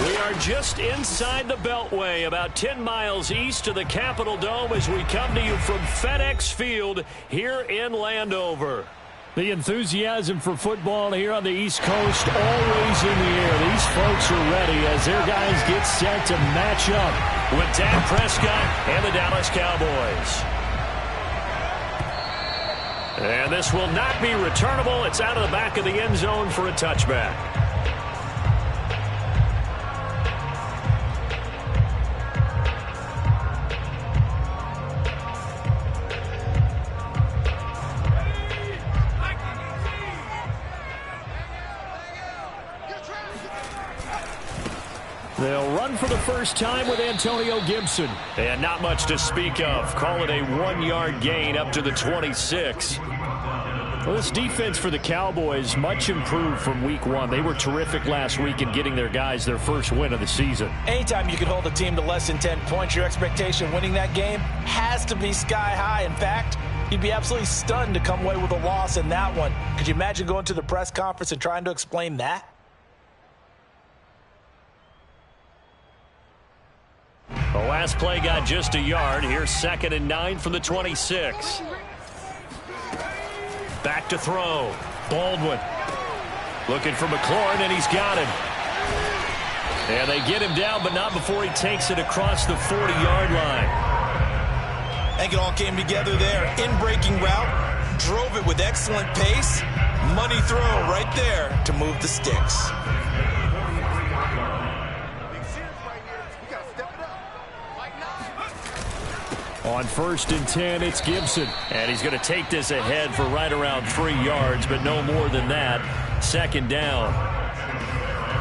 We are just inside the Beltway, about 10 miles east of the Capitol Dome as we come to you from FedEx Field here in Landover. The enthusiasm for football here on the East Coast always in the air. These folks are ready as their guys get set to match up with Dak Prescott and the Dallas Cowboys. And this will not be returnable. It's out of the back of the end zone for a touchback. They'll run for the first time with Antonio Gibson. And not much to speak of. Call it a 1-yard gain up to the 26. Well, this defense for the Cowboys much improved from week 1. They were terrific last week in getting their guys their first win of the season. Anytime you can hold a team to less than 10 points, your expectation winning that game has to be sky high. In fact, you'd be absolutely stunned to come away with a loss in that one. Could you imagine going to the press conference and trying to explain that? The last play got just a yard. Here's 2nd and 9 from the 26. Back to throw. Baldwin looking for McLaurin, and he's got him. And they get him down, but not before he takes it across the 40-yard line. I think it all came together there. In-breaking route, drove it with excellent pace. Money throw right there to move the sticks. On 1st and 10, it's Gibson. And he's going to take this ahead for right around 3 yards, but no more than that. 2nd down.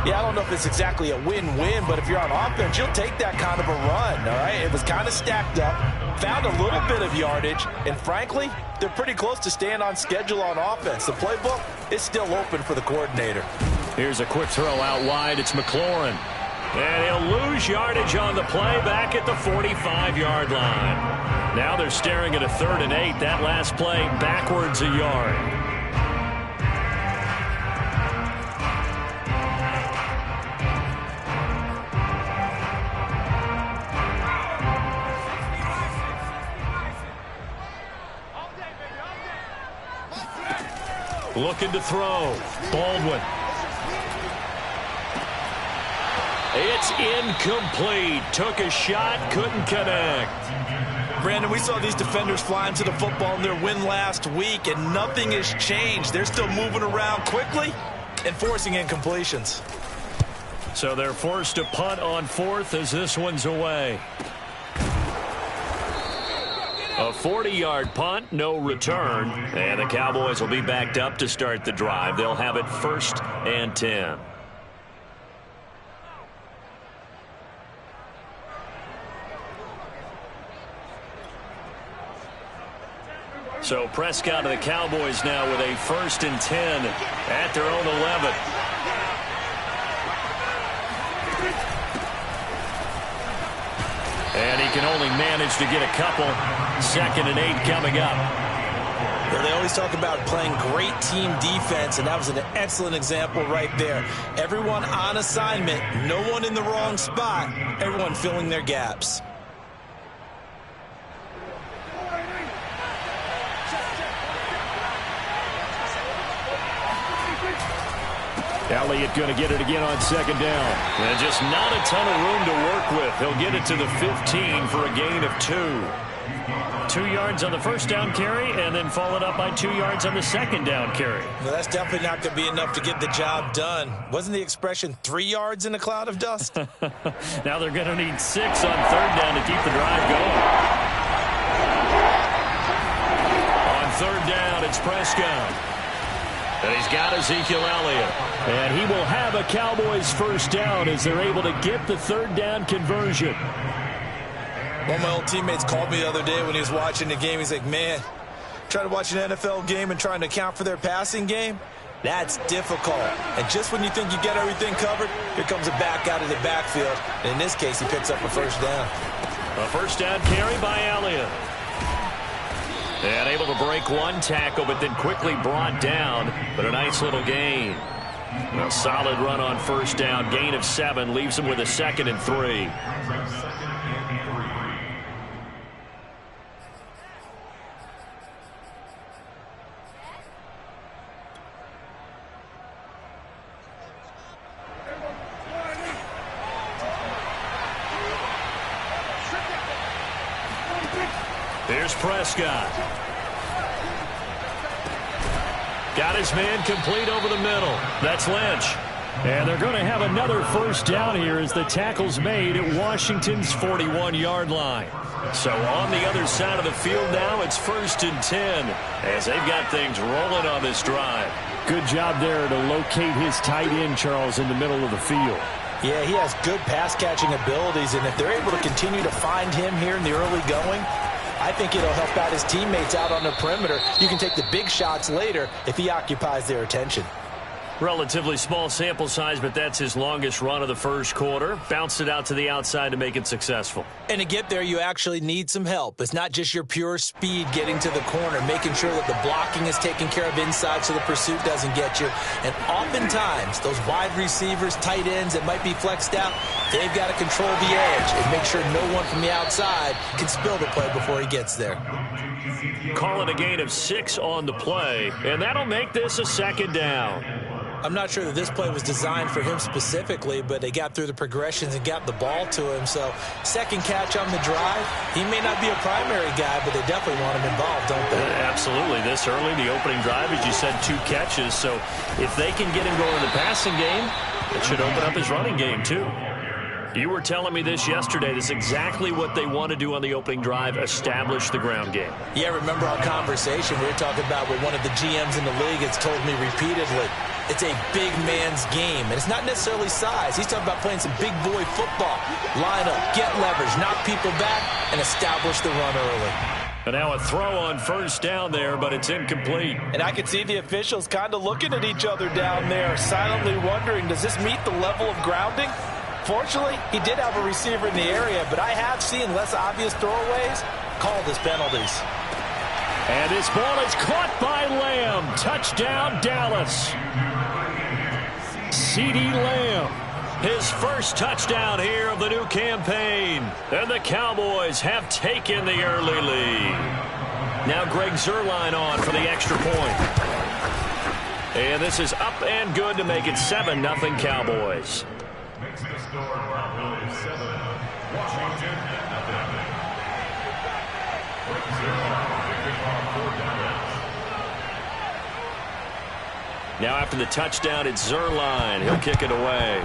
Yeah, I don't know if it's exactly a win-win, but if you're on offense, you'll take that kind of a run, all right? It was kind of stacked up, found a little bit of yardage, and frankly, they're pretty close to staying on schedule on offense. The playbook is still open for the coordinator. Here's a quick throw out wide. It's McLaurin. And he'll lose yardage on the play back at the 45-yard line. Now they're staring at a 3rd and 8. That last play backwards a yard. Looking to throw. Baldwin. It's incomplete. Took a shot, couldn't connect. Brandon, we saw these defenders flying to the football in their win last week, and nothing has changed. They're still moving around quickly and forcing incompletions. So they're forced to punt on 4th as this one's away. A 40-yard punt, no return. And the Cowboys will be backed up to start the drive. They'll have it 1st and 10. So Prescott of the Cowboys now with a 1st and 10 at their own 11. And he can only manage to get a couple. 2nd and 8 coming up. Well, they always talk about playing great team defense, and that was an excellent example right there. Everyone on assignment, no one in the wrong spot, everyone filling their gaps. Elliott going to get it again on 2nd down. And just not a ton of room to work with. He'll get it to the 15 for a gain of 2. 2 yards on the 1st down carry, and then followed up by 2 yards on the 2nd down carry. Well, that's definitely not going to be enough to get the job done. Wasn't the expression 3 yards in a cloud of dust? Now they're going to need 6 on 3rd down to keep the drive going. On 3rd down, it's Prescott. And he's got Ezekiel Elliott. And he will have a Cowboys 1st down as they're able to get the 3rd down conversion. One of my old teammates called me the other day when he was watching the game. He's like, man, trying to watch an NFL game and trying to account for their passing game, that's difficult. And just when you think you get everything covered, here comes a back out of the backfield. And in this case, he picks up a 1st down. A 1st down carry by Elliott. And able to break one tackle, but then quickly brought down. But a nice little gain. A solid run on first down. Gain of 7 leaves him with a 2nd and 3. Here's Prescott. Got his man complete over the middle. That's Lynch. And they're going to have another first down here as the tackle's made at Washington's 41-yard line. So on the other side of the field now, it's 1st and 10 as they've got things rolling on this drive. Good job there to locate his tight end, Charles, in the middle of the field. Yeah, he has good pass-catching abilities, and if they're able to continue to find him here in the early going, I think it'll help out his teammates out on the perimeter. You can take the big shots later if he occupies their attention. Relatively small sample size, but that's his longest run of the first quarter. Bounced it out to the outside to make it successful. And to get there, you actually need some help. It's not just your pure speed getting to the corner, making sure that the blocking is taken care of inside so the pursuit doesn't get you. And oftentimes, those wide receivers, tight ends that might be flexed out, they've got to control the edge and make sure no one from the outside can spill the play before he gets there. Calling a gain of 6 on the play, and that'll make this a 2nd down. I'm not sure that this play was designed for him specifically, but they got through the progressions and got the ball to him. So, second catch on the drive. He may not be a primary guy, but they definitely want him involved, don't they? Absolutely. This early, the opening drive, as you said, 2 catches. So, if they can get him going in the passing game, it should open up his running game, too. You were telling me this yesterday. This is exactly what they want to do on the opening drive, establish the ground game. Yeah, remember our conversation we were talking about with one of the GMs in the league has told me repeatedly, it's a big man's game, and it's not necessarily size. He's talking about playing some big boy football. Line up, get leverage, knock people back, and establish the run early. And now a throw on first down there, but it's incomplete. And I could see the officials kind of looking at each other down there, silently wondering, does this meet the level of grounding? Fortunately, he did have a receiver in the area, but I have seen less obvious throwaways called as penalties. And this ball is caught by Lamb. Touchdown, Dallas. CeeDee Lamb. His first touchdown here of the new campaign. And the Cowboys have taken the early lead. Now Greg Zuerlein on for the extra point. And this is up and good to make it 7-0 Cowboys. Makes the score Cowboys 7, Washington 0. Now after the touchdown, it's Zuerlein. He'll kick it away.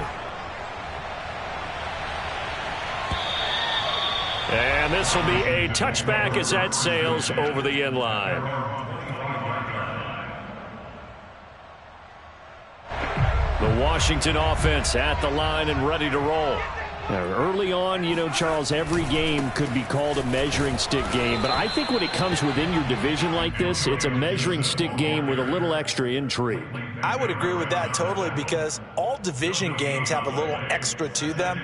And this will be a touchback as that sails over the end line. The Washington offense at the line and ready to roll. Now, early on, you know, Charles, every game could be called a measuring stick game. But I think when it comes within your division like this, it's a measuring stick game with a little extra intrigue. I would agree with that totally because all division games have a little extra to them.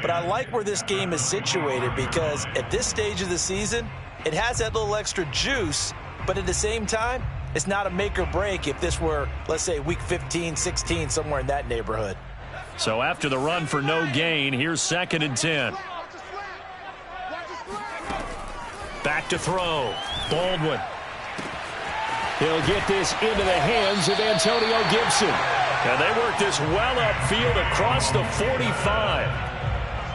But I like where this game is situated because at this stage of the season, it has that little extra juice. But at the same time, it's not a make or break if this were, let's say, week 15, 16, somewhere in that neighborhood. So after the run for no gain, here's 2nd and 10. Back to throw. Baldwin. He'll get this into the hands of Antonio Gibson. And they work this well upfield across the 45.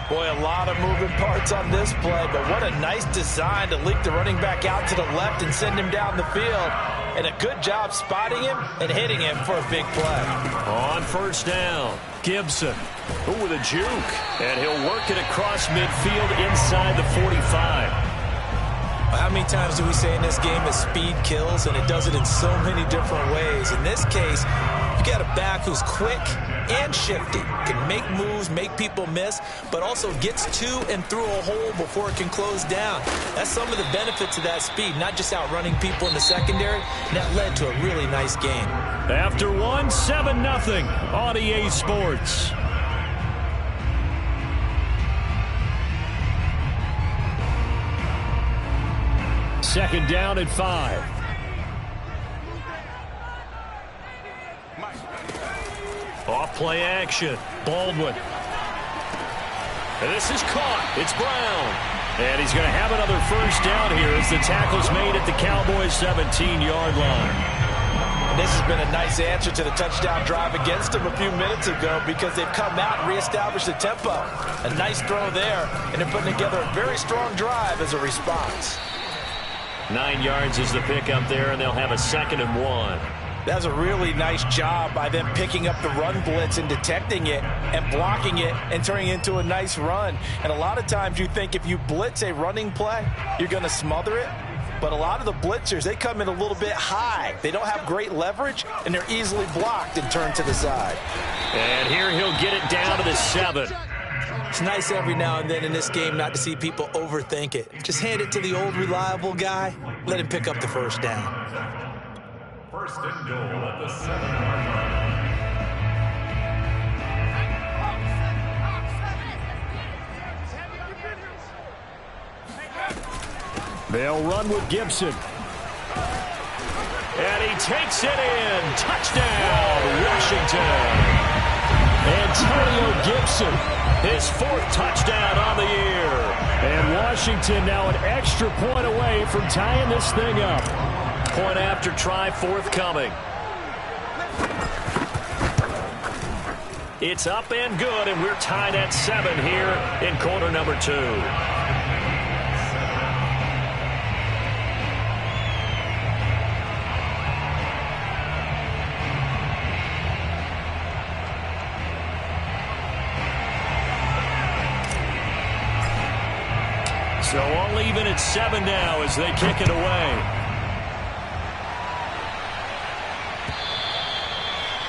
Boy, a lot of moving parts on this play, but what a nice design to leak the running back out to the left and send him down the field. And a good job spotting him and hitting him for a big play. On first down, Gibson. Ooh, with a juke. And he'll work it across midfield inside the 45. How many times do we say in this game that speed kills, and it does it in so many different ways? In this case, you got a back who's quick and shifty, can make moves, make people miss, but also gets to and through a hole before it can close down. That's some of the benefits of that speed, not just outrunning people in the secondary, and that led to a really nice game. After one, 7-0 on EA Sports. Second down at 5. Off play action. Baldwin. And this is caught. It's Brown. And he's going to have another first down here as the tackle's made at the Cowboys' 17-yard line. And this has been a nice answer to the touchdown drive against them a few minutes ago because they've come out and reestablished the tempo. A nice throw there, and they're putting together a very strong drive as a response. 9 yards is the pickup there, and they'll have a 2nd and 1. That's a really nice job by them picking up the run blitz and detecting it and blocking it and turning it into a nice run. And a lot of times you think if you blitz a running play, you're going to smother it. But a lot of the blitzers, they come in a little bit high. They don't have great leverage, and they're easily blocked and turned to the side. And here he'll get it down to the 7. It's nice every now and then in this game not to see people overthink it. Just hand it to the old reliable guy. Let him pick up the first down. First and goal at the 7-yard line. They'll run with Gibson. And he takes it in. Touchdown, Washington. Antonio Gibson. His 4th touchdown on the year. And Washington now an extra point away from tying this thing up. Point after try forthcoming. It's up and good, and we're tied at 7 here in quarter number 2. So all even at 7 now as they kick it away.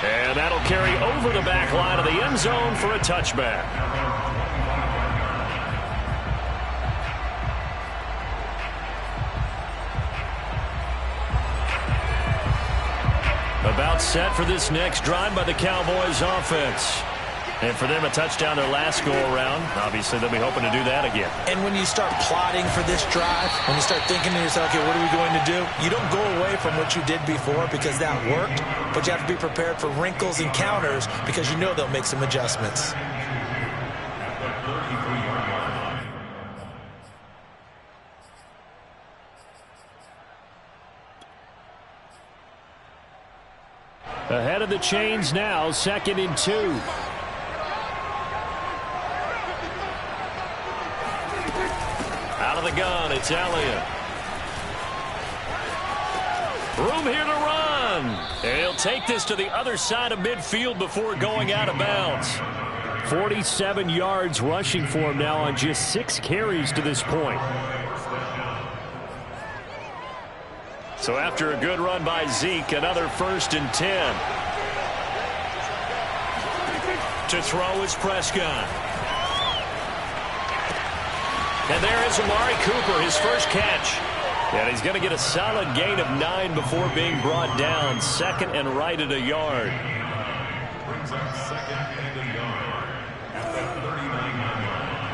And that'll carry over the back line of the end zone for a touchback. About set for this next drive by the Cowboys offense. And for them, a touchdown their last go-around. Obviously, they'll be hoping to do that again. And when you start plotting for this drive, when you start thinking to yourself, okay, what are we going to do? You don't go away from what you did before because that worked, but you have to be prepared for wrinkles and counters because you know they'll make some adjustments. Ahead of the chains now, 2nd and 2. Out of the gun, it's Elliott. Room here to run. And he'll take this to the other side of midfield before going out of bounds. 47 yards rushing for him now on just 6 carries to this point. So after a good run by Zeke, another 1st and 10. To throw is Prescott. And there is Amari Cooper, his first catch. And he's going to get a solid gain of 9 before being brought down. 2nd and right at a yard. Brings up 2nd and a yard at the 39-yard line.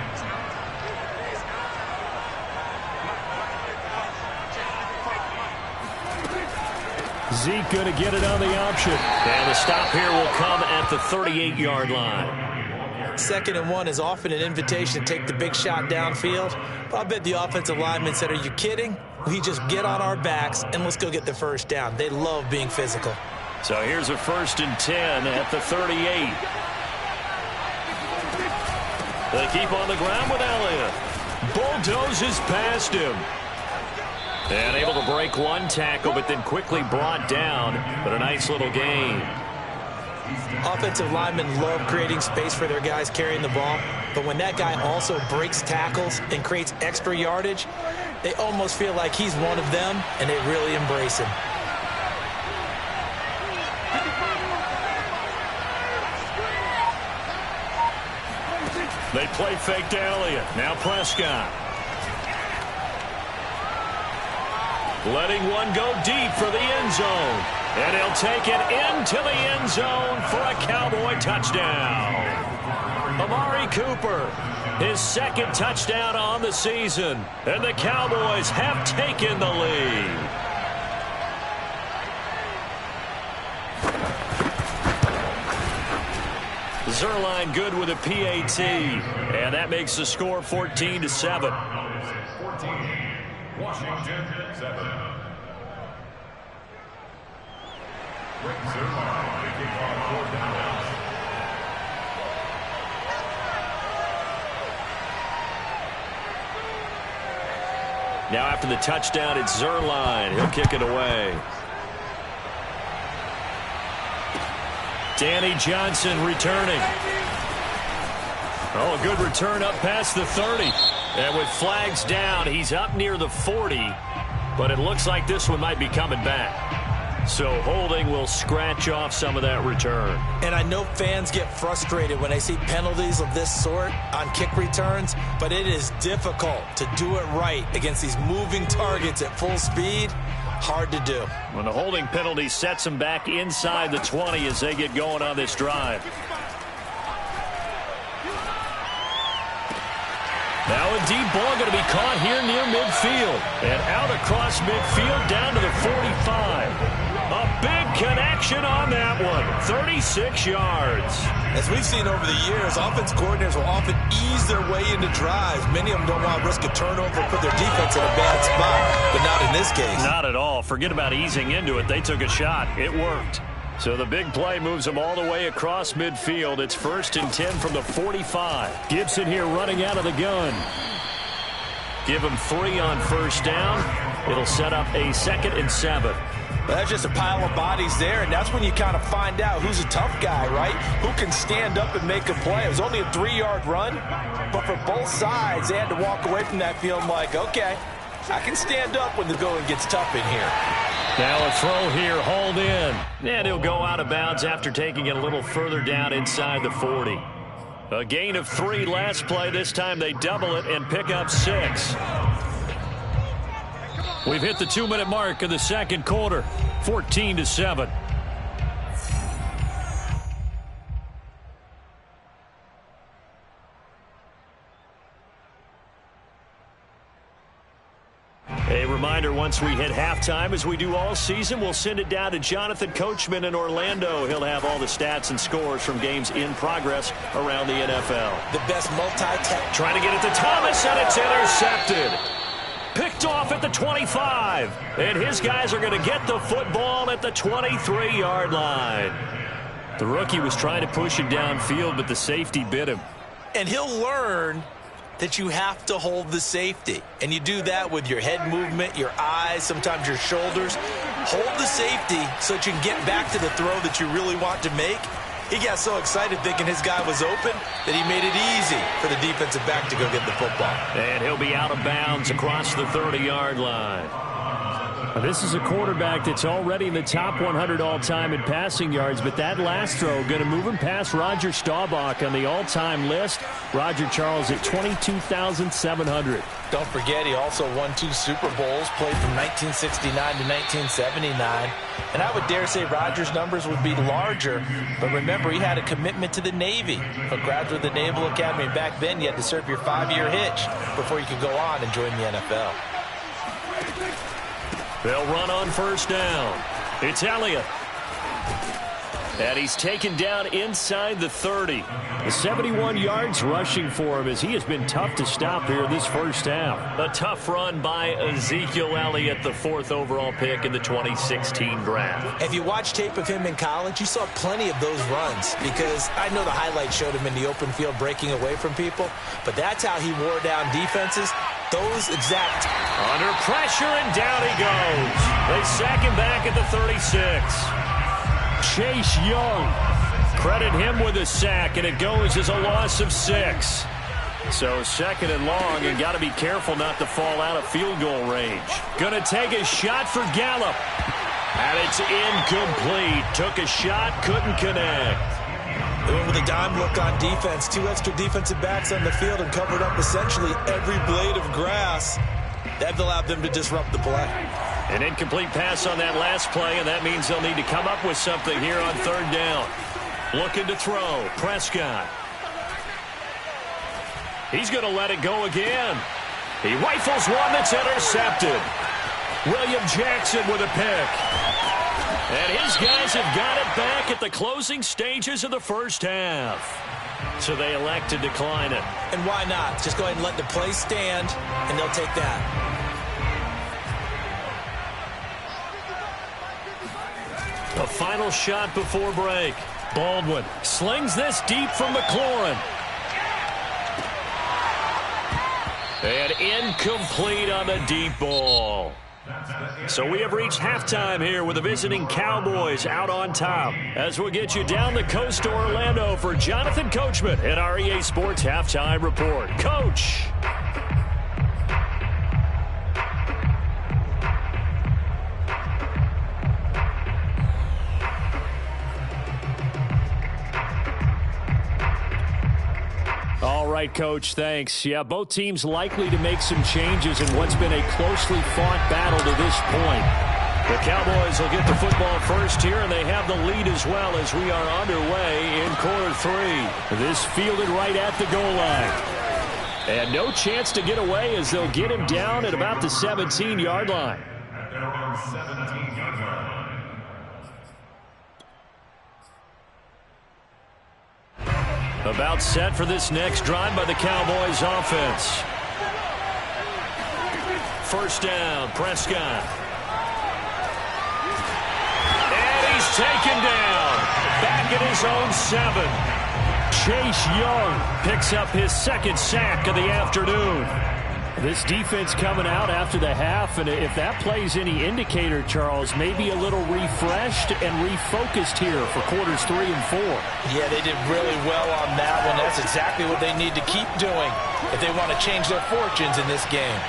Zeke going to get it on the option. And the stop here will come at the 38-yard line. 2nd and 1 is often an invitation to take the big shot downfield. But I bet the offensive lineman said, are you kidding? We just get on our backs and let's go get the first down. They love being physical. So here's a 1st and 10 at the 38. They keep on the ground with Elliott. Bulldozes past him. And able to break one tackle, but then quickly brought down. But a nice little gain. Offensive linemen love creating space for their guys carrying the ball, but when that guy also breaks tackles and creates extra yardage, they almost feel like he's one of them, and they really embrace him. They play fake to Elliott. Now Prescott. Letting one go deep for the end zone. And he'll take it into the end zone for a Cowboy touchdown. Amari Cooper, his 2nd touchdown on the season. And the Cowboys have taken the lead. Zerline good with a PAT. And that makes the score 14-7. 14, Washington 7. Rick Zerline picking on 4th down. Now after the touchdown, it's Zerline. He'll kick it away. Danny Johnson returning. Oh, a good return up past the 30. And with flags down, he's up near the 40. But it looks like this one might be coming back. So holding will scratch off some of that return. And I know fans get frustrated when they see penalties of this sort on kick returns, but it is difficult to do it right against these moving targets at full speed. Hard to do. When the holding penalty sets them back inside the 20 as they get going on this drive. Now a deep ball going to be caught here near midfield. And out across midfield down to the 45. A big connection on that one. 36 yards. As we've seen over the years, offense coordinators will often ease their way into drives. Many of them don't want to risk a turnover, put their defense in a bad spot, but not in this case. Not at all. Forget about easing into it. They took a shot. It worked. So the big play moves them all the way across midfield. It's 1st and 10 from the 45. Gibson here running out of the gun. Give him 3 on 1st down. It'll set up a 2nd and 7. But that's just a pile of bodies there, and that's when you kind of find out who's a tough guy, right? Who can stand up and make a play. It was only a 3-yard run, but for both sides, they had to walk away from that feeling like, okay, I can stand up when the going gets tough in here. Now a throw here, hauled in. And he'll go out of bounds after taking it a little further down inside the 40. A gain of 3 last play. This time they double it and pick up 6. We've hit the 2-minute mark of the second quarter. 14-7. A reminder, once we hit halftime, as we do all season, we'll send it down to Jonathan Coachman in Orlando. He'll have all the stats and scores from games in progress around the NFL. The best multi-tech. Trying to get it to Thomas, and it's intercepted. Picked off at the 25. And his guys are going to get the football at the 23-yard line. The rookie was trying to push it downfield, but the safety bit him. And he'll learn that you have to hold the safety. And you do that with your head movement, your eyes, sometimes your shoulders. Hold the safety so that you can get back to the throw that you really want to make. He got so excited thinking his guy was open that he made it easy for the defensive back to go get the football. And he'll be out of bounds across the 30-yard line. Now, this is a quarterback that's already in the top 100 all-time in passing yards, but that last throw going to move him past Roger Staubach on the all-time list. Roger Charles at 22,700. Don't forget, he also won 2 Super Bowls, played from 1969 to 1979. And I would dare say Rogers' numbers would be larger, but remember, he had a commitment to the Navy. A graduate of the Naval Academy, and back then you had to serve your 5-year hitch before you could go on and join the NFL. They'll run on 1st down. It's Elliott. And he's taken down inside the 30. The 71 yards rushing for him as he has been tough to stop here this first half. A tough run by Ezekiel Elliott, the 4th overall pick in the 2016 draft. If you watch tape of him in college, you saw plenty of those runs because I know the highlights showed him in the open field breaking away from people, but that's how he wore down defenses. Those exact. Under pressure, and down he goes. They sack him back at the 36. Chase Young. Credit him with a sack, and it goes as a loss of 6. So 2nd and long, and got to be careful not to fall out of field goal range. Going to take a shot for Gallup. And it's incomplete. Took a shot, couldn't connect. They went with a dime look on defense. 2 extra defensive backs on the field and covered up essentially every blade of grass. That allowed them to disrupt the play. An incomplete pass on that last play, and that means they'll need to come up with something here on 3rd down. Looking to throw. Prescott. He's going to let it go again. He rifles one that's intercepted. William Jackson with a pick. And his guys have got it back at the closing stages of the first half. So they elect to decline it. And why not? Just go ahead and let the play stand, and they'll take that. The final shot before break. Baldwin slings this deep from McLaurin. And incomplete on the deep ball. So we have reached halftime here with the visiting Cowboys out on top. As we'll get you down the coast to Orlando for Jonathan Coachman at our EA Sports Halftime Report. Coach. All right, Coach, thanks. Yeah, both teams likely to make some changes in what's been a closely fought battle to this point. The Cowboys will get the football first here, and they have the lead as well as we are underway in quarter three. This fielded right at the goal line. And no chance to get away as they'll get him down at about the 17-yard line. At their own 17-yard line. About set for this next drive by the Cowboys offense. First down, Prescott. And he's taken down. Back at his own 7. Chase Young picks up his second sack of the afternoon. This defense coming out after the half, and if that plays any indicator, Charles, maybe a little refreshed and refocused here for quarters 3 and 4. Yeah, they did really well on that one. That's exactly what they need to keep doing if they want to change their fortunes in this game.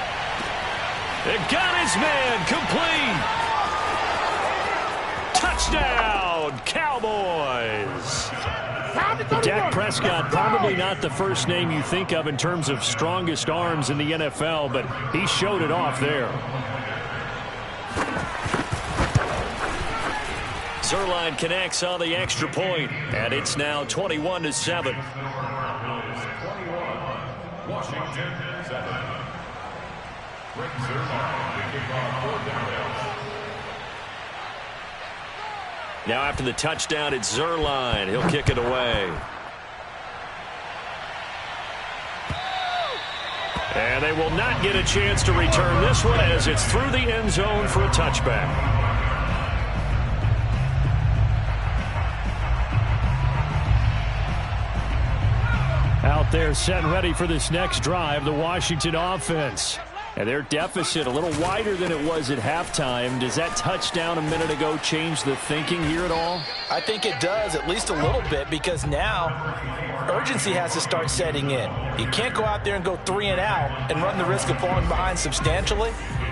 It got his man complete. Touchdown, Cowboys. Dak Prescott, probably not the first name you think of in terms of strongest arms in the NFL, but he showed it off there. Zuerlein connects on the extra point, and it's now 21-7. Washington 7. Rick Zuerlein, the kickoff for Dallas. Now after the touchdown, it's Zuerlein. He'll kick it away. And they will not get a chance to return this one as it's through the end zone for a touchback. Out there set and ready for this next drive, the Washington offense. And their deficit a little wider than it was at halftime. Does that touchdown a minute ago change the thinking here at all? I think it does, at least a little bit, because now urgency has to start setting in. You can't go out there and go 3 and out and run the risk of falling behind substantially,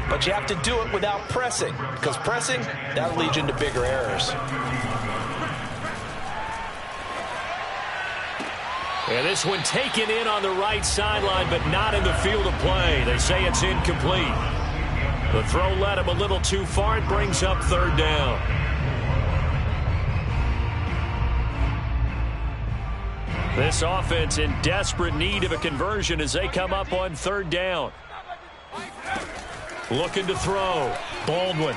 but you have to do it without pressing, because pressing, that'll lead you into bigger errors. And this one taken in on the right sideline, but not in the field of play. They say it's incomplete. The throw led him a little too far. It brings up third down. This offense in desperate need of a conversion as they come up on third down. Looking to throw. Baldwin.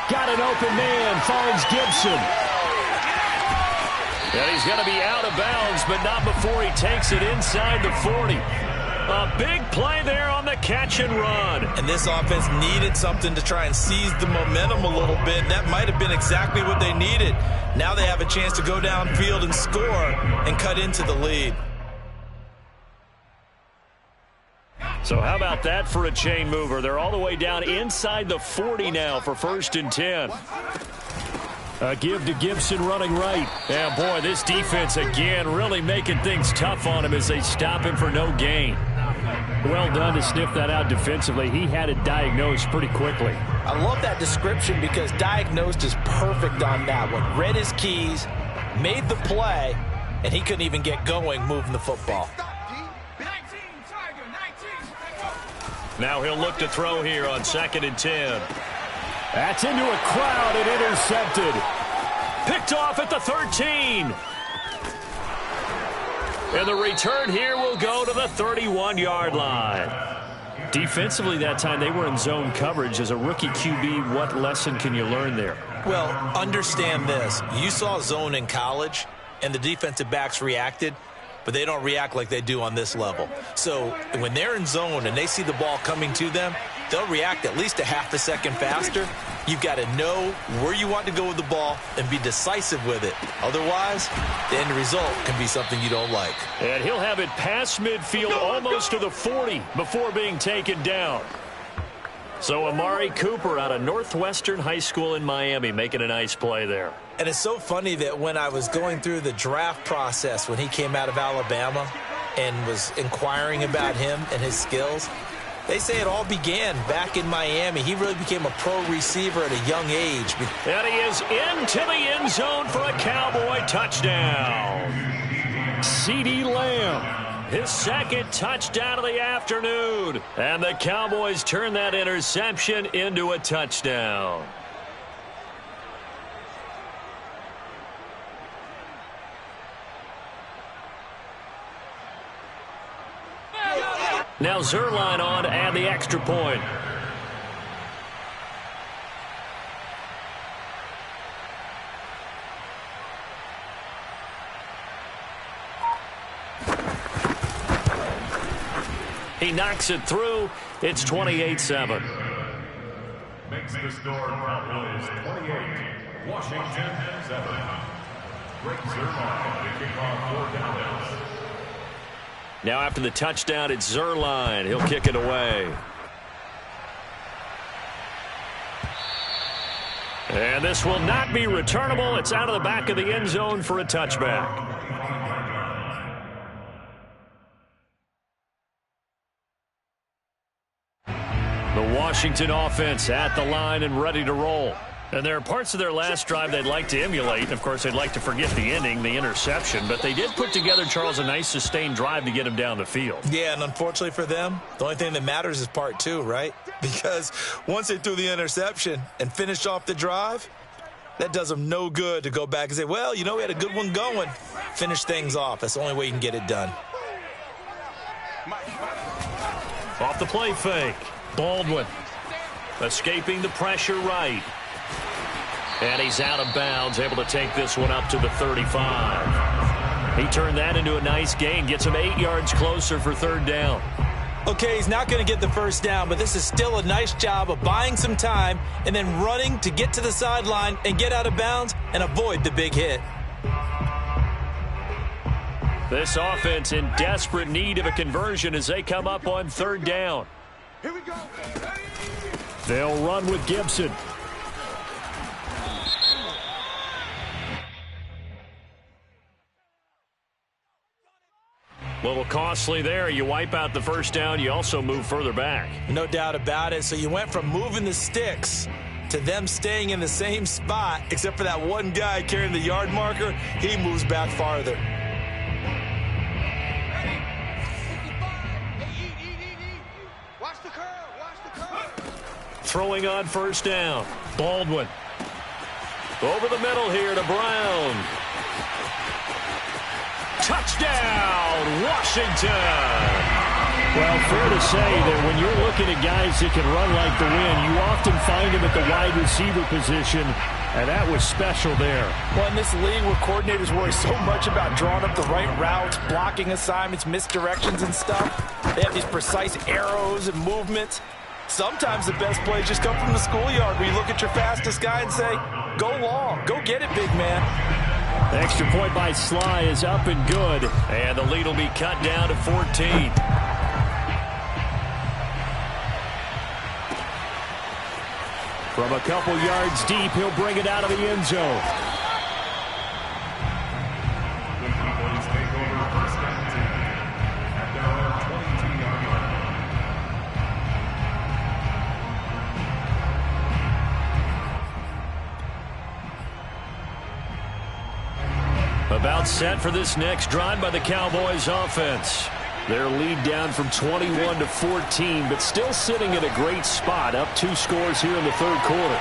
Got an open man, finds Gibson. And he's going to be out of bounds, but not before he takes it inside the 40. A big play there on the catch and run. And this offense needed something to try and seize the momentum a little bit. That might have been exactly what they needed. Now they have a chance to go downfield and score and cut into the lead. So how about that for a chain mover? They're all the way down inside the 40 now for 1st and 10. A give to Gibson running right. Yeah, boy, this defense again really making things tough on him as they stop him for no gain. Well done to sniff that out defensively. He had it diagnosed pretty quickly. I love that description because diagnosed is perfect on that one. Read his keys, made the play, and he couldn't even get going moving the football. Now he'll look to throw here on 2nd and 10. That's into a crowd and intercepted. Picked off at the 13. And the return here will go to the 31-yard line. Defensively that time, they were in zone coverage. As a rookie QB, what lesson can you learn there? Well, understand this. You saw zone in college, and the defensive backs reacted, but they don't react like they do on this level. So when they're in zone and they see the ball coming to them, they'll react at least a half a second faster. You've got to know where you want to go with the ball and be decisive with it. Otherwise, the end result can be something you don't like. And he'll have it past midfield almost to the 40 before being taken down. So Amari Cooper out of Northwestern High School in Miami making a nice play there. And it's so funny that when I was going through the draft process when he came out of Alabama and was inquiring about him and his skills, they say it all began back in Miami. He really became a pro receiver at a young age. And he is into the end zone for a Cowboy touchdown. CeeDee Lamb. His second touchdown of the afternoon. And the Cowboys turn that interception into a touchdown. Now Zerline on to add the extra point. He knocks it through. It's 28-7. Makes the score Cowboys 28, Washington 7. Greg Zerline to kick off for Dallas. Now after the touchdown, it's Zerline. He'll kick it away. And this will not be returnable. It's out of the back of the end zone for a touchback. The Washington offense at the line and ready to roll. And there are parts of their last drive they'd like to emulate. And, of course, they'd like to forget the ending, the interception. But they did put together, Charles, a nice sustained drive to get him down the field. Yeah, and unfortunately for them, the only thing that matters is part two, right? Because once they threw the interception and finished off the drive, that does them no good to go back and say, well, you know, we had a good one going. Finish things off. That's the only way you can get it done. Off the play fake. Baldwin escaping the pressure right. And he's out of bounds, able to take this one up to the 35. He turned that into a nice gain, gets him 8 yards closer for third down. Okay, he's not going to get the first down, but this is still a nice job of buying some time and then running to get to the sideline and get out of bounds and avoid the big hit. This offense in desperate need of a conversion as they come up on third down. Here we go. They'll run with Gibson. A little costly there. You wipe out the first down. You also move further back. No doubt about it. So you went from moving the sticks to them staying in the same spot, except for that one guy carrying the yard marker. He moves back farther. Watch the curl. Watch the curl. Throwing on first down. Baldwin. Over the middle here to Brown. Touchdown, Washington! Well, fair to say that when you're looking at guys that can run like the wind, you often find them at the wide receiver position, and that was special there. Well, in this league where coordinators worry so much about drawing up the right routes, blocking assignments, misdirections and stuff, they have these precise arrows and movements. Sometimes the best plays just come from the schoolyard where you look at your fastest guy and say, go long, go get it, big man. The extra point by Sly is up and good, and the lead will be cut down to 14. From a couple yards deep, he'll bring it out of the end zone. The Cowboys take over first and 10 at their own 22-yard line. About set for this next drive by the Cowboys offense. Their lead down from 21 to 14, but still sitting at a great spot, up 2 scores here in the third quarter.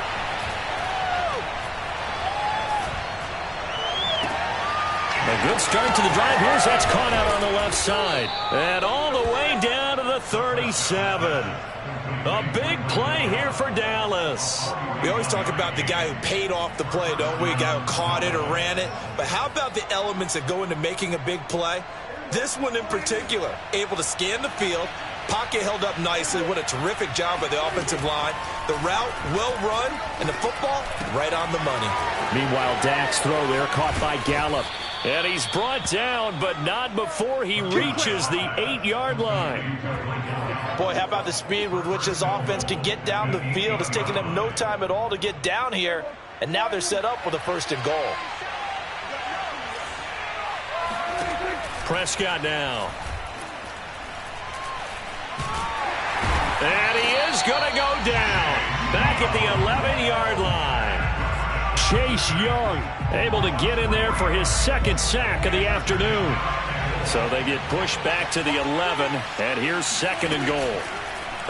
A good start to the drive. Here's that's caught out on the left side. And all the way down to the 37. A big play here for Dallas. We always talk about the guy who paid off the play, don't we? A guy who caught it or ran it. But how about the elements that go into making a big play? This one in particular, able to scan the field, pocket held up nicely. What a terrific job by the offensive line. The route, well run, and the football, right on the money. Meanwhile, Dak's throw there caught by Gallup. And he's brought down, but not before he reaches the 8-yard line. Boy, how about the speed with which this offense can get down the field? It's taken them no time at all to get down here, and now they're set up with a 1st and goal. Prescott now. And he is going to go down. Back at the 11-yard line. Chase Young able to get in there for his 2nd sack of the afternoon. So they get pushed back to the 11, and here's 2nd and goal.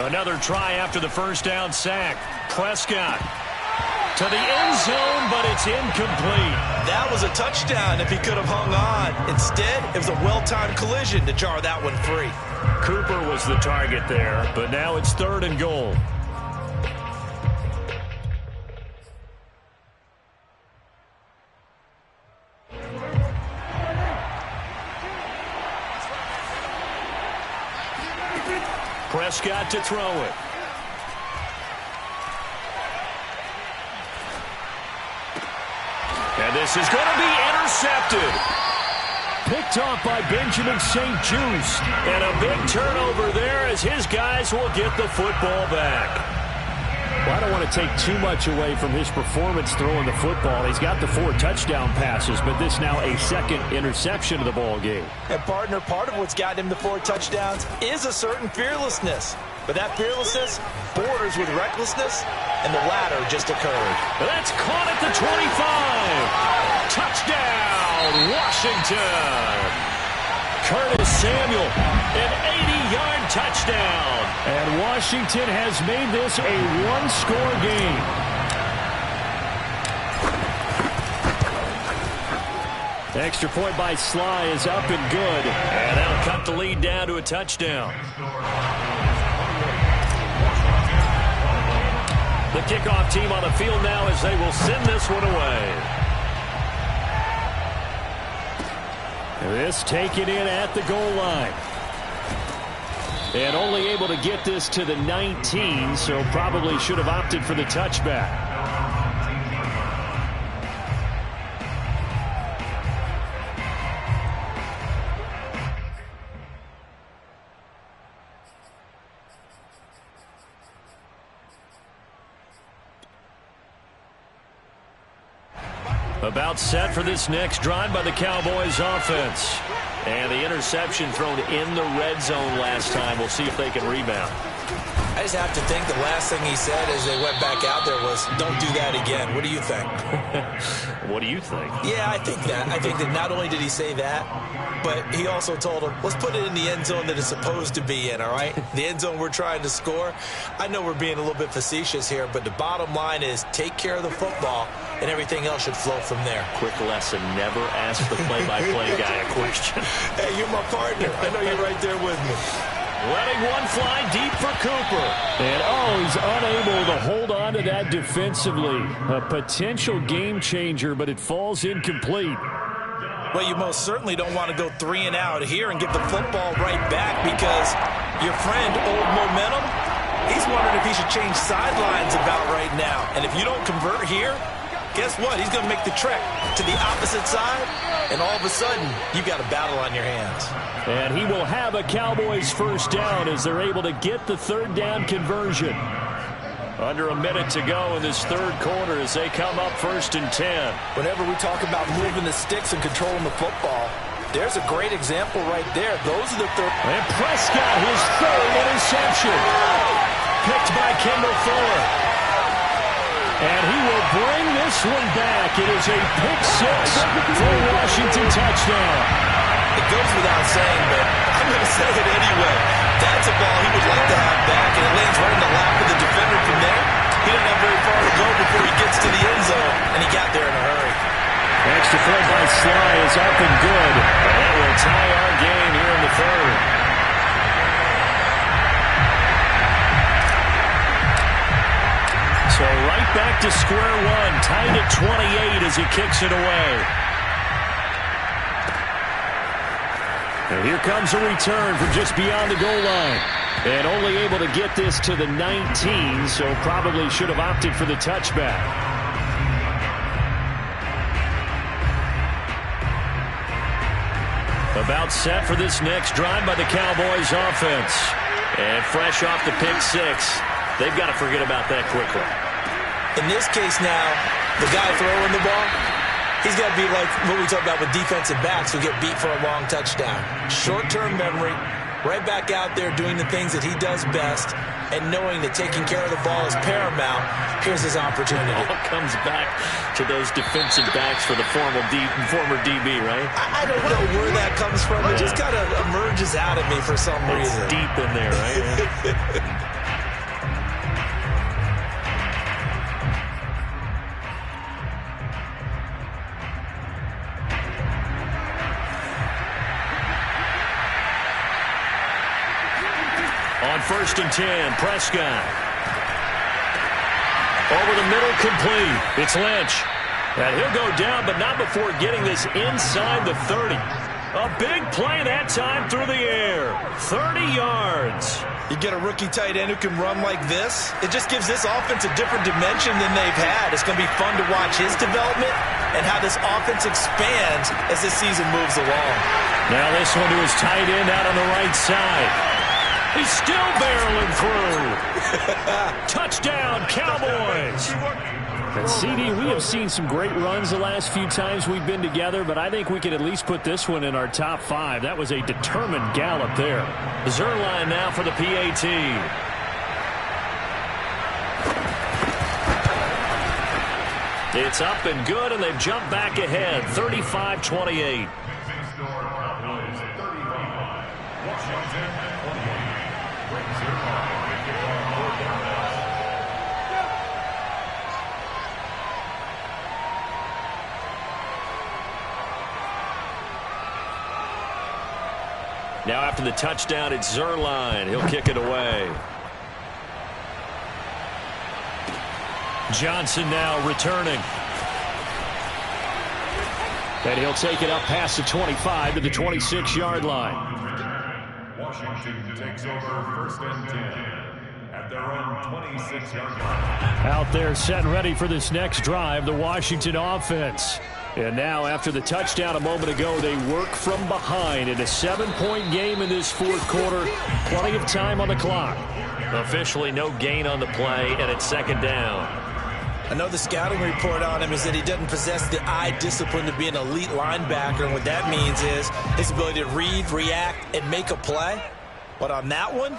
Another try after the 1st down sack. Prescott to the end zone, but it's incomplete. That was a touchdown if he could have hung on. Instead, it was a well-timed collision to jar that one free. Cooper was the target there, but now it's 3rd and goal. Prescott to throw it. And this is going to be intercepted. picked off by Benjamin St-Juste. And a big turnover there as his guys will get the football back. Well, I don't want to take too much away from his performance throwing the football. He's got the 4 touchdown passes, but this now a 2nd interception of the ball game. And partner, part of what's gotten him the 4 touchdowns is a certain fearlessness. But that fearlessness borders with recklessness, and the latter just occurred. That's caught at the 25. Touchdown, Washington. Curtis Samuel, an 80-yard touchdown. And Washington has made this a 1-score game. Extra point by Sly is up and good. And that'll cut the lead down to a touchdown. The kickoff team on the field now as they will send this one away. This taken in at the goal line. And only able to get this to the 19, so probably should have opted for the touchback. About set for this next drive by the Cowboys offense. And the interception thrown in the red zone last time. We'll see if they can rebound. I just have to think the last thing he said as they went back out there was, don't do that again. What do you think? What do you think? Yeah, I think that. I think that not only did he say that, but he also told him, let's put it in the end zone that it's supposed to be in, all right? The end zone we're trying to score. I know we're being a little bit facetious here, but the bottom line is take care of the football, and everything else should flow from there. Quick lesson, never ask the play-by-play guy a question. Hey, you're my partner. I know you're right there with me. Letting one fly deep for Cooper. And, he's unable to hold on to that defensively. A potential game changer, but it falls incomplete. Well, you most certainly don't want to go 3 and out here and give the football right back because your friend, Old Momentum, he's wondering if he should change sidelines about right now. And if you don't convert here, guess what? He's going to make the trek to the opposite side, and all of a sudden, you've got a battle on your hands. And he will have a Cowboys first down as they're able to get the 3rd down conversion. Under a minute to go in this 3rd quarter as they come up 1st and 10. Whenever we talk about moving the sticks and controlling the football, there's a great example right there. Those are the third. And Prescott, his 3rd interception. Picked by Kendall Fuller. And he will bring this one back. It is a pick-6 for a Washington touchdown. It goes without saying, but I'm going to say it anyway. That's a ball he would like to have back, and it lands right in the lap of the defender from there. He didn't have very far to go before he gets to the end zone, and he got there in a hurry. Extra point by Sly is up and good. And that will tie our game here in the 3rd. to square one, tied at 28 as he kicks it away. And here comes a return from just beyond the goal line. And only able to get this to the 19, so probably should have opted for the touchback. About set for this next drive by the Cowboys offense. And fresh off the pick six, they've got to forget about that quickly. In this case now, the guy throwing the ball, he's got to be like what we talk about with defensive backs who get beat for a long touchdown. Short-term memory, right back out there doing the things that he does best, and knowing that taking care of the ball is paramount. Here's his opportunity. It all comes back to those defensive backs for the former DB, right? I don't know where that comes from. It just kind of emerges out of me for some reason. It's deep in there, right? On 1st and 10, Prescott. Over the middle, complete. It's Lynch. And he'll go down, but not before getting this inside the 30. A big play that time through the air. 30 yards. You get a rookie tight end who can run like this, it just gives this offense a different dimension than they've had. It's going to be fun to watch his development and how this offense expands as this season moves along. Now this one to his tight end out on the right side. He's still barreling through. Touchdown, Cowboys. And CD, we have seen some great runs the last few times we've been together, but I think we can at least put this one in our top 5. That was a determined gallop there. Zerline now for the PAT. It's up and good, and they've jumped back ahead, 35-28. Now after the touchdown, it's Zerline. He'll kick it away. Johnson now returning. And he'll take it up past the 25 to the 26-yard line. Washington takes over 1st and 10 at their own 26-yard line. Out there set and ready for this next drive, the Washington offense. And now after the touchdown a moment ago, they work from behind in a 7-point game in this 4th quarter. Plenty of time on the clock. Officially no gain on the play, and it's 2nd down. I know the scouting report on him is that he doesn't possess the eye discipline to be an elite linebacker, and what that means is his ability to read, react, and make a play. But on that one,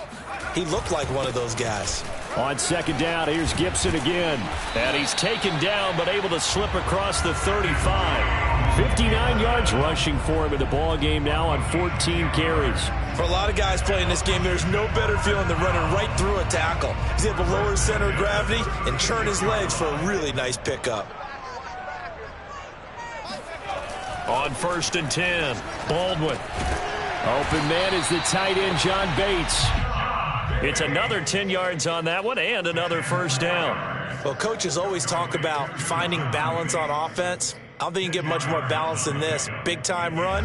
he looked like one of those guys. On 2nd down, here's Gibson again. And he's taken down, but able to slip across the 35. 59 yards rushing for him in the ball game now on 14 carries. For a lot of guys playing this game, there's no better feeling than running right through a tackle. He's able to lower his center of gravity and churn his legs for a really nice pickup. On 1st and 10, Baldwin. Open man is the tight end, John Bates. It's another 10 yards on that one and another 1st down. Well, coaches always talk about finding balance on offense. I don't think you can get much more balance than this. Big-time run,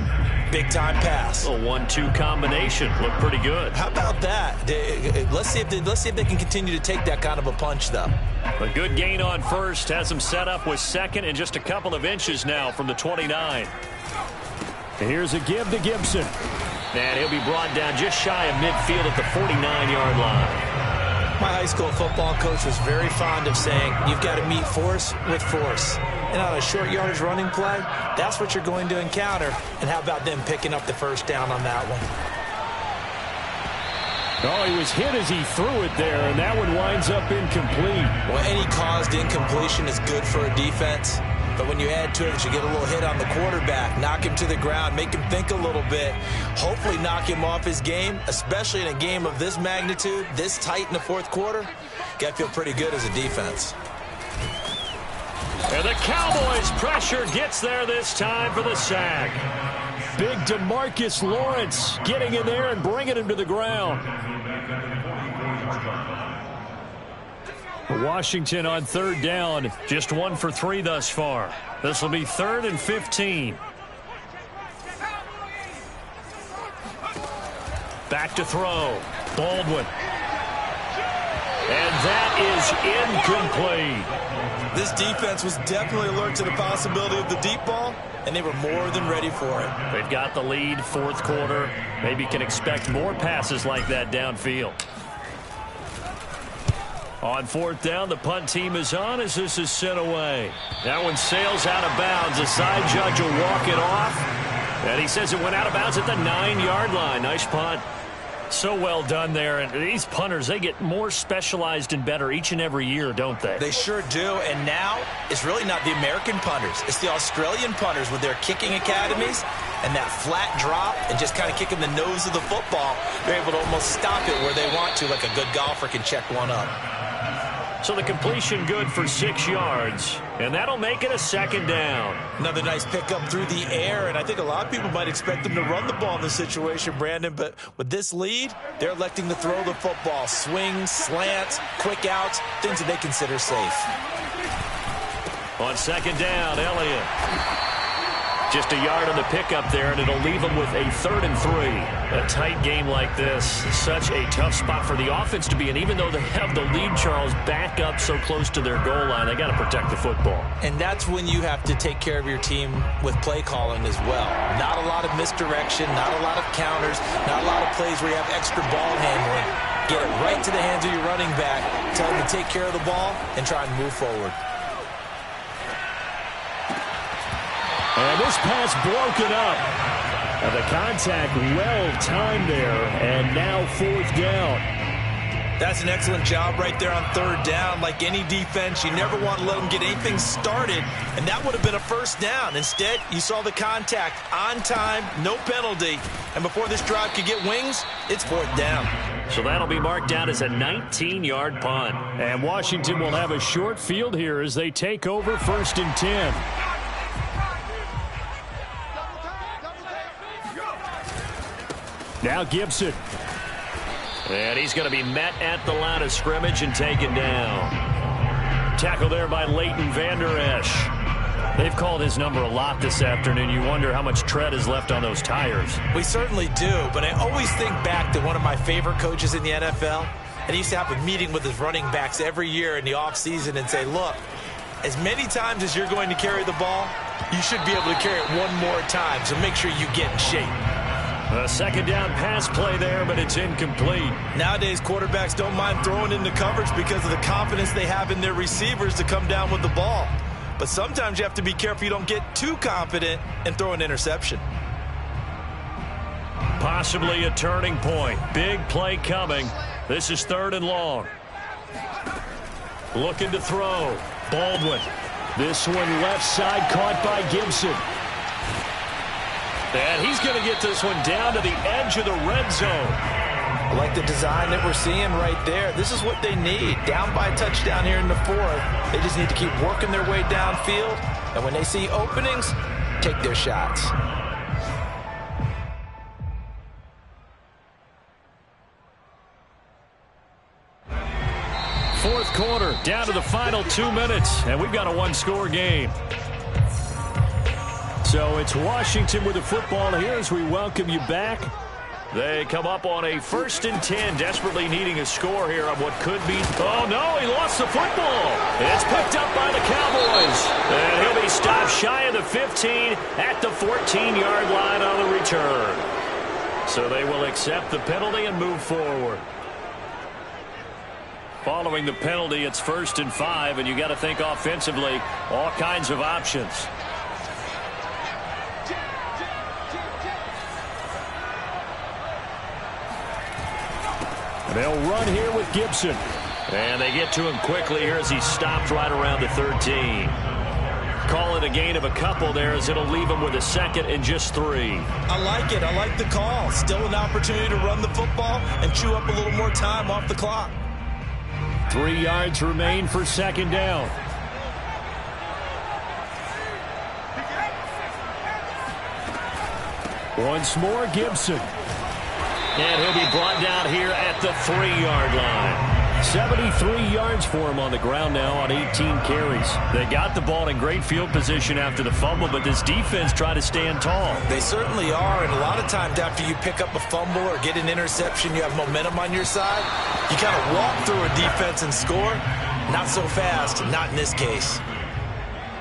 big-time pass. A 1-2 combination. Looked pretty good. How about that? Let's see if they can continue to take that kind of a punch, though. A good gain on 1st. Has him set up with 2nd and just a couple of inches now from the 29. And here's a give to Gibson. And he'll be brought down just shy of midfield at the 49-yard line. My high school football coach was very fond of saying, you've got to meet force with force. And on a short yardage running play, that's what you're going to encounter. And how about them picking up the 1st down on that one? Oh, he was hit as he threw it there, and that one winds up incomplete. Well, any caused incompletion is good for a defense. But when you add to it that you get a little hit on the quarterback, knock him to the ground, make him think a little bit, hopefully knock him off his game, especially in a game of this magnitude, this tight in the 4th quarter, got to feel pretty good as a defense. And the Cowboys pressure gets there this time for the sack. Big DeMarcus Lawrence getting in there and bringing him to the ground. Washington on third down, just 1 for 3 thus far. This will be 3rd and 15. Back to throw. Baldwin. And that is incomplete. This defense was definitely alert to the possibility of the deep ball, and they were more than ready for it. They've got the lead, 4th quarter. Maybe can expect more passes like that downfield. On 4th down, the punt team is on as this is sent away. That one sails out of bounds. The side judge will walk it off. And he says it went out of bounds at the 9-yard line. Nice punt. So well done there. And these punters, they get more specialized and better each and every year, don't they? They sure do. And now it's really not the American punters. It's the Australian punters with their kicking academies and that flat drop and just kind of kicking the nose of the football. They're able to almost stop it where they want to, like a good golfer can check one up. So the completion good for 6 yards, and that'll make it a 2nd down. Another nice pickup through the air, and I think a lot of people might expect them to run the ball in this situation, Brandon, but with this lead, they're electing to throw the football. Swings, slants, quick outs, things that they consider safe. On 2nd down, Elliott. Just a yard on the pickup there, and it'll leave them with a 3rd and 3. A tight game like this, such a tough spot for the offense to be in. Even though they have the lead, Charles, back up so close to their goal line, they got to protect the football. And that's when you have to take care of your team with play calling as well. Not a lot of misdirection, not a lot of counters, not a lot of plays where you have extra ball handling. Get it right to the hands of your running back, tell them to take care of the ball, and try and move forward. And this pass broken up. And the contact well timed there, and now 4th down. That's an excellent job right there on 3rd down. Like any defense, you never want to let them get anything started, and that would have been a 1st down. Instead, you saw the contact on time, no penalty, and before this drive could get wings, it's 4th down. So that'll be marked down as a 19-yard punt. And Washington will have a short field here as they take over 1st and 10. Now Gibson. And he's going to be met at the line of scrimmage and taken down. Tackle there by Leighton Vander Esch. They've called his number a lot this afternoon. You wonder how much tread is left on those tires. We certainly do, but I always think back to one of my favorite coaches in the NFL. And he used to have a meeting with his running backs every year in the offseason and say, look, as many times as you're going to carry the ball, you should be able to carry it one more time, so make sure you get in shape. A 2nd down pass play there, but it's incomplete. Nowadays, quarterbacks don't mind throwing into coverage because of the confidence they have in their receivers to come down with the ball. But sometimes you have to be careful you don't get too confident and throw an interception. Possibly a turning point. Big play coming. This is 3rd and long. Looking to throw. Baldwin. This one left side caught by Gibson. And he's going to get this one down to the edge of the red zone. I like the design that we're seeing right there. This is what they need. Down by a touchdown here in the 4th. They just need to keep working their way downfield. And when they see openings, take their shots. Fourth quarter, down to the final 2 minutes. And we've got a 1-score game. So it's Washington with the football here as we welcome you back. They come up on a 1st and 10, desperately needing a score here on what could be. Oh, no, he lost the football. It's picked up by the Cowboys. And he'll be stopped shy of the 15 at the 14-yard line on the return. So they will accept the penalty and move forward. Following the penalty, it's 1st and 5, and you got to think offensively, all kinds of options. They'll run here with Gibson. And they get to him quickly here as he stopped right around the 13. Call it a gain of a couple there as it'll leave him with a 2nd and just 3. I like it. I like the call. Still an opportunity to run the football and chew up a little more time off the clock. 3 yards remain for 2nd down. Once more, Gibson. And he'll be brought down here at the 3-yard line. 73 yards for him on the ground now on 18 carries. They got the ball in great field position after the fumble, but this defense tried to stand tall. They certainly are, and a lot of times after you pick up a fumble or get an interception, you have momentum on your side. You kind of walk through a defense and score. Not so fast, not in this case.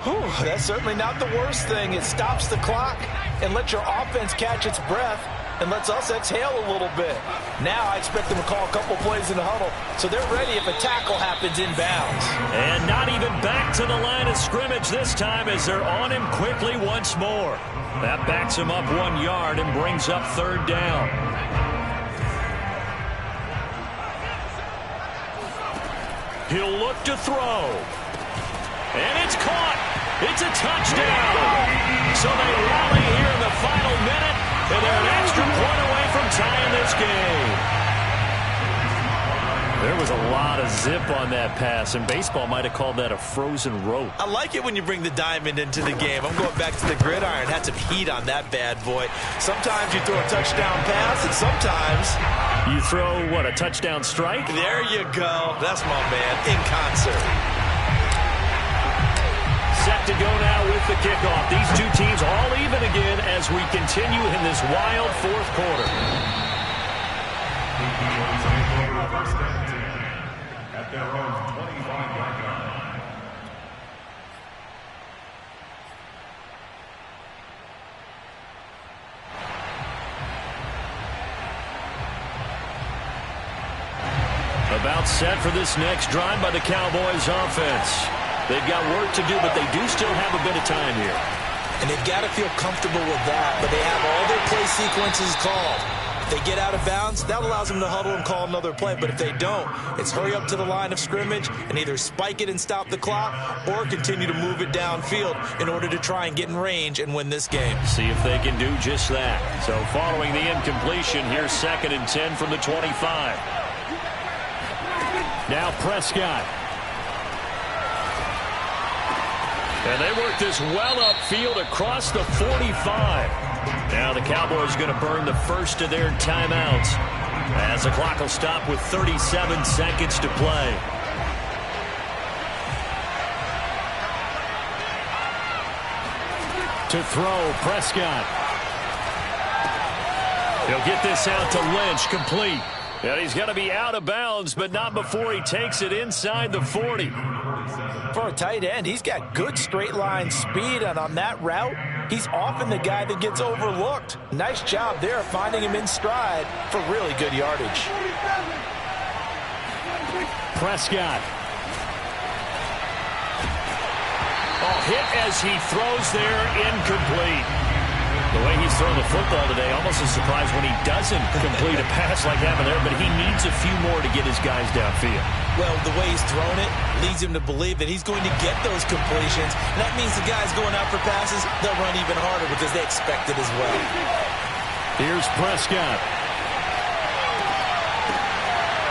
Whew, that's certainly not the worst thing. It stops the clock and lets your offense catch its breath and lets us exhale a little bit. Now I expect them to call a couple plays in the huddle, so they're ready if a tackle happens inbounds. And not even back to the line of scrimmage this time as they're on him quickly once more. That backs him up 1 yard and brings up third down. He'll look to throw. And it's caught. It's a touchdown. So they rally here in the final minute, and they're an extra point away from tying this game. There was a lot of zip on that pass, and baseball might have called that a frozen rope. I like it when you bring the diamond into the game. I'm going back to the gridiron. Had some heat on that bad boy. Sometimes you throw a touchdown pass, and sometimes you throw, what, a touchdown strike? There you go. That's my man, in concert. Set to go now with the kickoff. These two teams all even again as we continue in this wild fourth quarter. At their own 25-yard line. About set for this next drive by the Cowboys offense. They've got work to do, but they do still have a bit of time here. And they've got to feel comfortable with that, but they have all their play sequences called. If they get out of bounds, that allows them to huddle and call another play. But if they don't, it's hurry up to the line of scrimmage and either spike it and stop the clock or continue to move it downfield in order to try and get in range and win this game. See if they can do just that. So following the incompletion, here's 2nd and 10 from the 25. Now Prescott. And they work this well upfield across the 45. Now the Cowboys going to burn the first of their timeouts as the clock will stop with 37 seconds to play. To throw, Prescott. He'll get this out to Lynch, complete. And he's going to be out of bounds, but not before he takes it inside the 40. For a tight end, he's got good straight line speed, and on that route, he's often the guy that gets overlooked. Nice job there finding him in stride for really good yardage. Prescott. Oh, hit as he throws there, incomplete. The way he's thrown the football today, almost a surprise when he doesn't complete a pass like that there, but he needs a few more to get his guys downfield. Well, the way he's thrown it leads him to believe that he's going to get those completions. And that means the guys going out for passes, they'll run even harder because they expect it as well. Here's Prescott.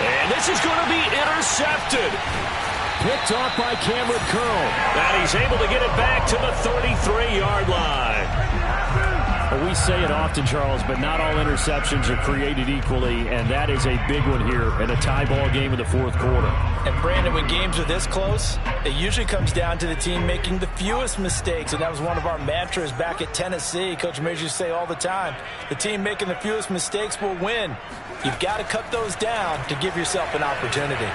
And this is going to be intercepted. Picked off by Cameron Curl. And he's able to get it back to the 33-yard line. Well, we say it often, Charles, but not all interceptions are created equally, and that is a big one here in a tie ball game in the fourth quarter. And, Brandon, when games are this close, it usually comes down to the team making the fewest mistakes, and that was one of our mantras back at Tennessee. Coach Mays used to say all the time, the team making the fewest mistakes will win. You've got to cut those down to give yourself an opportunity.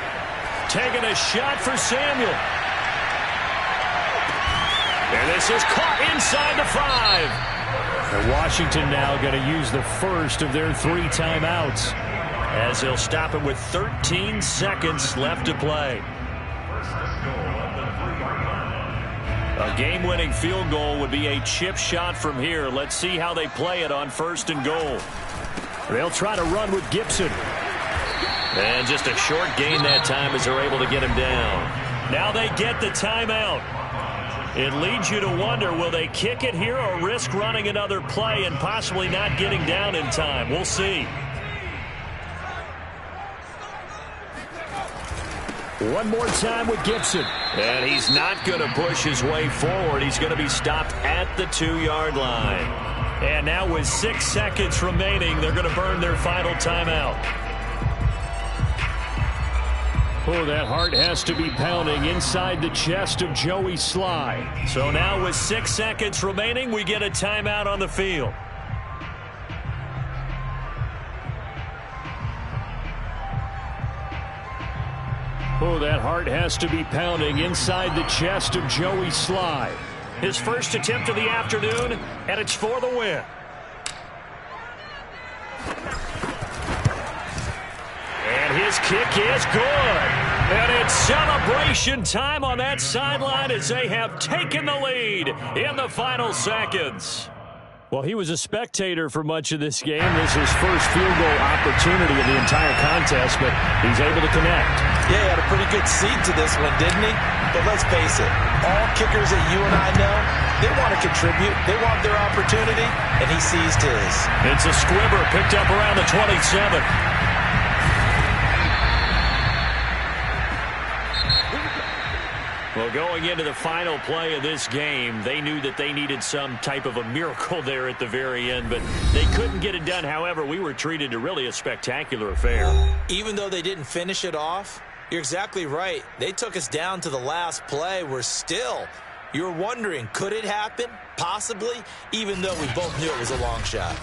Taking a shot for Samuel. And this is caught inside the 5. And Washington now going to use the first of their 3 timeouts as they'll stop it with 13 seconds left to play. A game-winning field goal would be a chip shot from here. Let's see how they play it on 1st and goal. They'll try to run with Gibson. And just a short gain that time as they're able to get him down. Now they get the timeout. It leads you to wonder, will they kick it here or risk running another play and possibly not getting down in time? We'll see. One more time with Gibson. And he's not going to push his way forward. He's going to be stopped at the 2-yard line. And now with 6 seconds remaining, they're going to burn their final timeout. Oh, that heart has to be pounding inside the chest of Joey Sly. So now with 6 seconds remaining, we get a timeout on the field. Oh, that heart has to be pounding inside the chest of Joey Sly. His first attempt of the afternoon, and it's for the win. And his kick is good. And it's celebration time on that sideline as they have taken the lead in the final seconds. Well, he was a spectator for much of this game. This is his first field goal opportunity of the entire contest, but he's able to connect. Yeah, he had a pretty good seat to this one, didn't he? But let's face it, all kickers that you and I know, they want to contribute. They want their opportunity, and he seized his. It's a squibber picked up around the 27. Well, going into the final play of this game, they knew that they needed some type of a miracle there at the very end, but they couldn't get it done. However, we were treated to really a spectacular affair. Even though they didn't finish it off, you're exactly right. They took us down to the last play. We're still, you're wondering, could it happen? Possibly, even though we both knew it was a long shot.